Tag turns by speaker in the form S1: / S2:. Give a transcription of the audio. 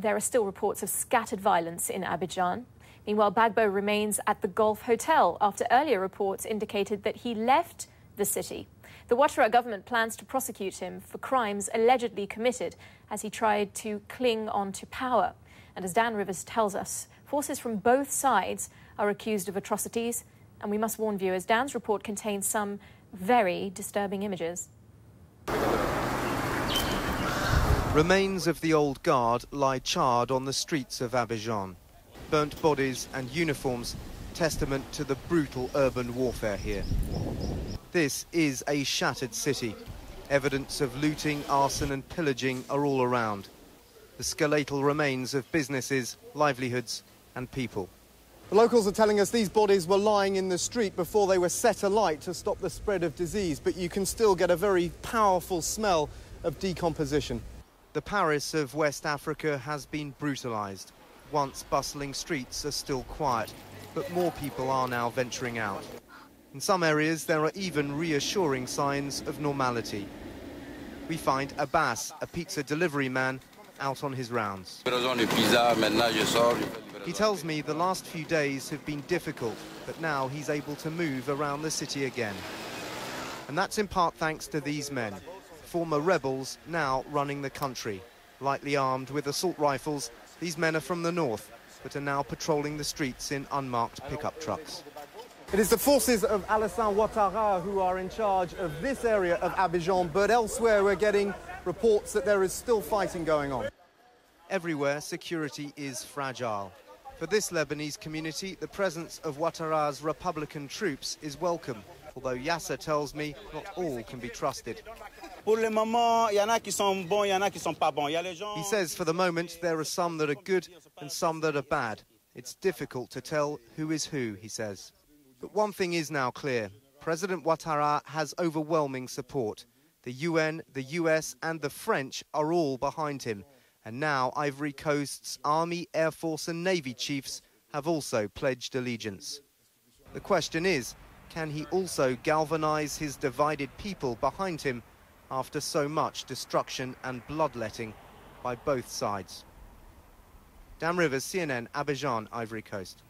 S1: there are still reports of scattered violence in Abidjan. Meanwhile, Gbagbo remains at the Gulf Hotel after earlier reports indicated that he left the city. The Ouattara government plans to prosecute him for crimes allegedly committed as he tried to cling on to power. And as Dan Rivers tells us, forces from both sides are accused of atrocities. And we must warn viewers, Dan's report contains some very disturbing images.
S2: Remains of the old guard lie charred on the streets of Abidjan. Burnt bodies and uniforms, testament to the brutal urban warfare here. This is a shattered city. Evidence of looting, arson and pillaging are all around. The skeletal remains of businesses, livelihoods and people.
S3: The locals are telling us these bodies were lying in the street before they were set alight to stop the spread of disease, but you can still get a very powerful smell of decomposition.
S2: The Paris of West Africa has been brutalised. Once bustling streets are still quiet, but more people are now venturing out. In some areas, there are even reassuring signs of normality. We find Abbas, a pizza delivery man, out on his rounds. He tells me the last few days have been difficult, but now he's able to move around the city again. And that's in part thanks to these men, former rebels now running the country. Lightly armed with assault rifles, these men are from the north, but are now patrolling the streets in unmarked pickup trucks.
S3: It is the forces of Alassane Ouattara who are in charge of this area of Abidjan, but elsewhere we're getting reports that there is still fighting going on.
S2: Everywhere, security is fragile. For this Lebanese community, the presence of Ouattara's Republican troops is welcome, although Yasser tells me not all can be trusted. He says for the moment there are some that are good and some that are bad. It's difficult to tell who is who, he says. But one thing is now clear. President Ouattara has overwhelming support. The UN, the US and the French are all behind him. And now Ivory Coast's Army, Air Force and Navy chiefs have also pledged allegiance. The question is, can he also galvanise his divided people behind him after so much destruction and bloodletting by both sides? Dan Rivers, CNN, Abidjan, Ivory Coast.